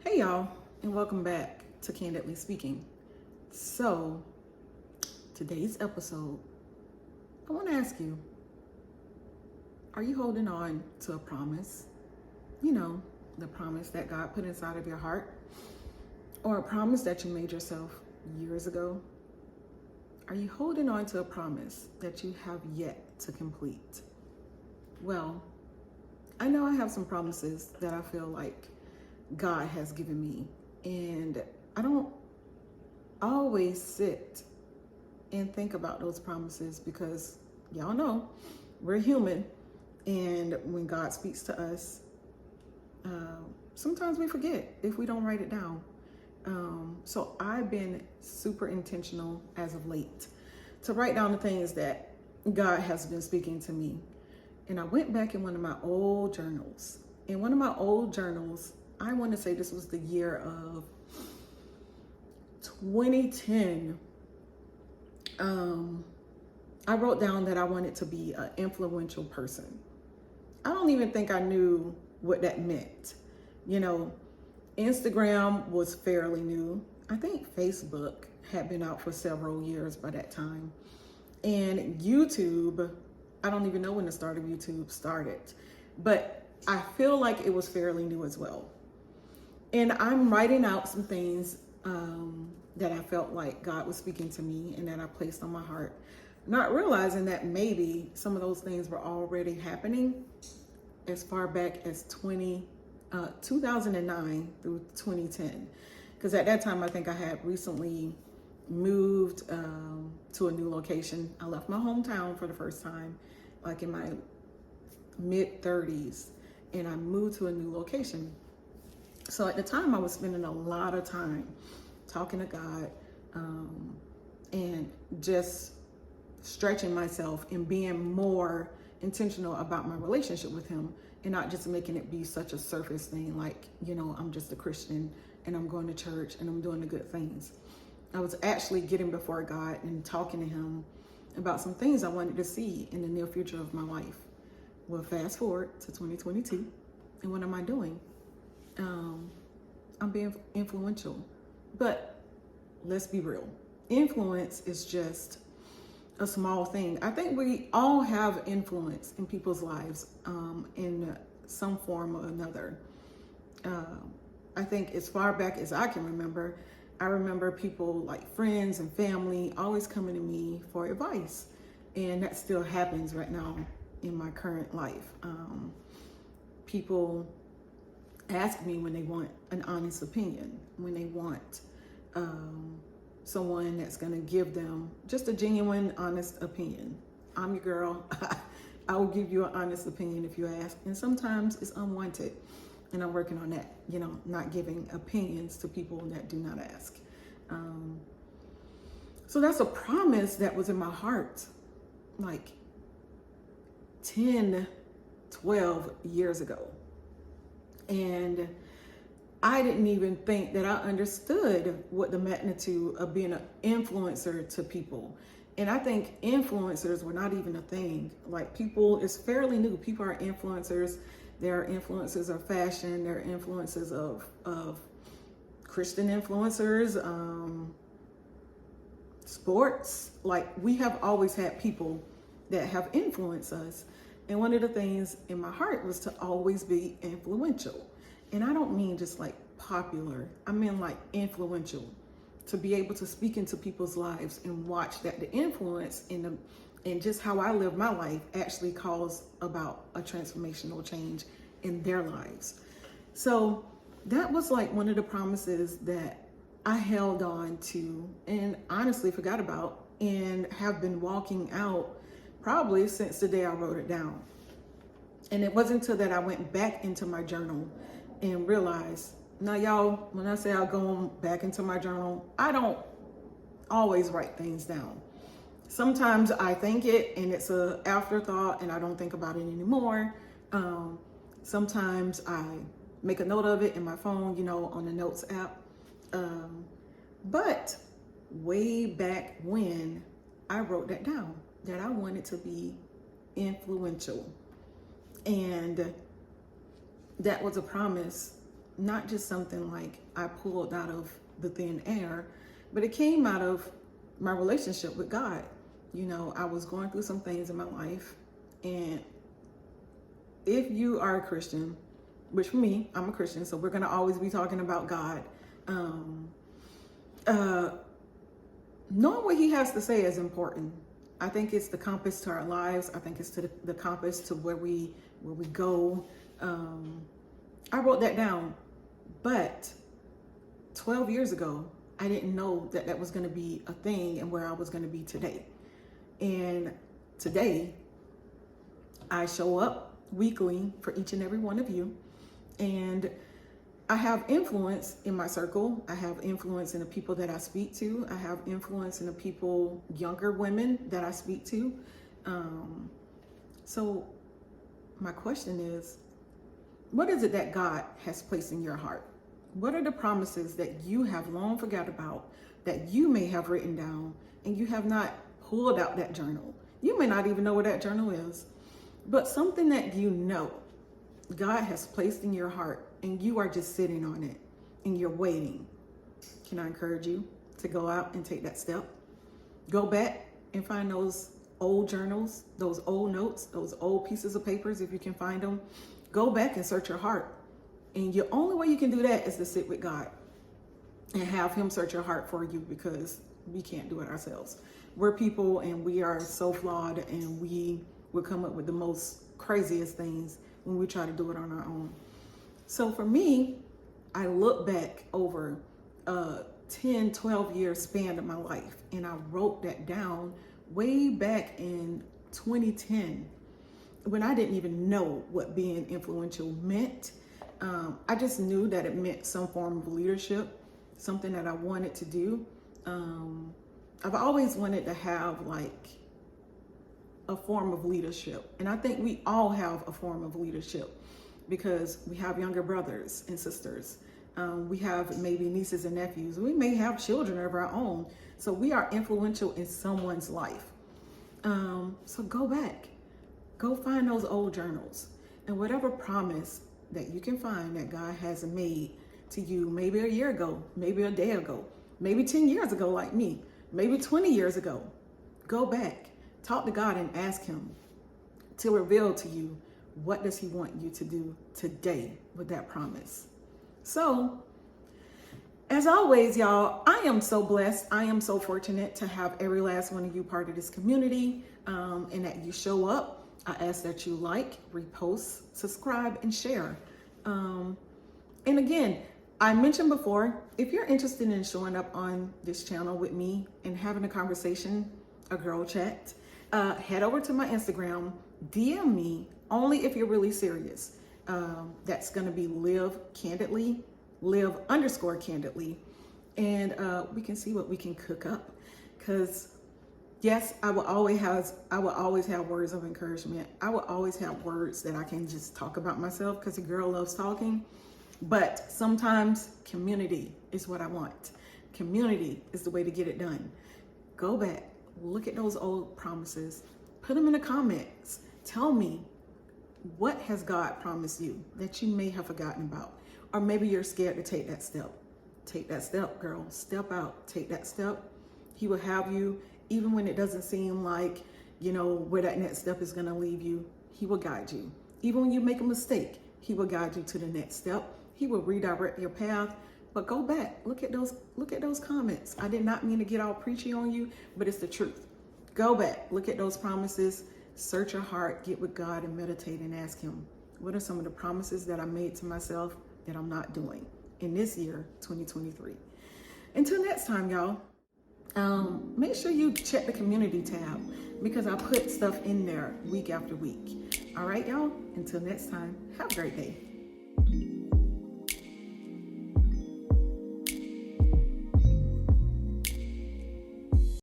Hey y'all, and welcome back to Candidly Speaking. So, today's episode, I want to ask you, are you holding on to a promise? You know, the promise that God put inside of your heart, or a promise that you made yourself years ago? Are you holding on to a promise that you have yet to complete? Well, I know I have some promises that I feel like God has given me, and I don't always sit and think about those promises because y'all know we're human, and when God speaks to us, sometimes we forget if we don't write it down. So I've been super intentional as of late to write down the things that God has been speaking to me. And I went back in one of my old journals. In one of my old journals, I want to say this was the year of 2010. I wrote down that I wanted to be an influential person. I don't even think I knew what that meant. You know, Instagram was fairly new. I think Facebook had been out for several years by that time. And YouTube, I don't even know when the start of YouTube started, but I feel like it was fairly new as well. And I'm writing out some things that I felt like God was speaking to me and that I placed on my heart, not realizing that maybe some of those things were already happening as far back as 2009 through 2010. Because at that time, I think I had recently moved to a new location. I left my hometown for the first time, like in my mid 30s, and I moved to a new location. So at the time, I was spending a lot of time talking to God and just stretching myself and being more intentional about my relationship with Him, and not just making it be such a surface thing like, you know, I'm just a Christian and I'm going to church and I'm doing the good things. I was actually getting before God and talking to Him about some things I wanted to see in the near future of my life. Well, fast forward to 2022, and what am I doing? I'm being influential. But let's be real. Influence is just a small thing. I think we all have influence in people's lives in some form or another. I think as far back as I can remember, I remember people like friends and family always coming to me for advice. And that still happens right now in my current life. People ask me when they want an honest opinion, when they want someone that's going to give them just a genuine, honest opinion. I'm your girl. I will give you an honest opinion if you ask. And sometimes it's unwanted. And I'm working on that, you know, not giving opinions to people that do not ask. So that's a promise that was in my heart like 10, 12 years ago. And I didn't even think that I understood what the magnitude of being an influencer to people. And I think influencers were not even a thing. Like, people, it's fairly new. People are influencers. There are influencers of fashion. There are influencers of Christian influencers, sports. Like, we have always had people that have influenced us. And one of the things in my heart was to always be influential. And I don't mean just like popular. I mean like influential. To be able to speak into people's lives and watch that the influence and just how I live my life actually cause about a transformational change in their lives. So that was like one of the promises that I held on to and honestly forgot about, and have been walking out probably since the day I wrote it down. And it wasn't until that I went back into my journal and realized, now y'all, when I say I'll go back into my journal, I don't always write things down. Sometimes I think it and it's an afterthought and I don't think about it anymore. Sometimes I make a note of it in my phone, you know, on the notes app. But way back when, I wrote that down, that I wanted to be influential. And that was a promise not just something like I pulled out of the thin air, but it came out of my relationship with God. You know, I was going through some things in my life, and if you are a Christian, which for me, I'm a Christian, so we're going to always be talking about God. Knowing what he has to say is important. I think it's the compass to our lives. I think it's to the compass to where we go. I wrote that down, but 12 years ago, I didn't know that that was going to be a thing and where I was going to be today. And today, I show up weekly for each and every one of you, and I have influence in my circle. I have influence in the people that I speak to. I have influence in the people, younger women that I speak to. So my question is, what is it that God has placed in your heart? What are the promises that you have long forgot about, that you may have written down and you have not pulled out that journal? You may not even know what that journal is, but something that you know God has placed in your heart and you are just sitting on it and you're waiting. Can I encourage you to go out and take that step? Go back and find those old journals, those old notes, those old pieces of papers, if you can find them. Go back and search your heart. And the only way you can do that is to sit with God and have him search your heart for you, because we can't do it ourselves. We're people and we are so flawed, and we will come up with the most craziest things when we try to do it on our own. So for me, I look back over a 10, 12 year span of my life, and I wrote that down way back in 2010 when I didn't even know what being influential meant. I just knew that it meant some form of leadership, something that I wanted to do. I've always wanted to have like a form of leadership. And I think we all have a form of leadership because we have younger brothers and sisters. We have maybe nieces and nephews. We may have children of our own. So we are influential in someone's life. So go back, go find those old journals, and whatever promise that you can find that God has made to you, maybe a year ago, maybe a day ago, maybe 10 years ago like me, maybe 20 years ago, go back, talk to God and ask him to reveal to you what does he want you to do today with that promise. So, as always, y'all, I am so blessed. I am so fortunate to have every last one of you part of this community, and that you show up. I ask that you like, repost, subscribe, and share. And again, I mentioned before, if you're interested in showing up on this channel with me and having a conversation, a girl chat, head over to my Instagram, DM me, only if you're really serious. That's going to be live_candidly, and we can see what we can cook up. Because yes, I will always have words of encouragement. I will always have words that I can just talk about myself, because a girl loves talking. But sometimes community is what I want. Community is the way to get it done. Go back, look at those old promises, put them in the comments. Tell me, what has God promised you that you may have forgotten about? Or maybe you're scared to take that step. Take that step, girl. Step out. Take that step. He will have you, even when it doesn't seem like, where that next step is going to leave you. He will guide you. Even when you make a mistake, he will guide you to the next step. He will redirect your path. But go back. Look at those comments. I did not mean to get all preachy on you, but it's the truth. Go back. Look at those promises. Search your heart. Get with God and meditate and ask him, what are some of the promises that I made to myself that I'm not doing in this year, 2023? Until next time, y'all, make sure you check the community tab, because I put stuff in there week after week. All right, y'all, until next time, have a great day.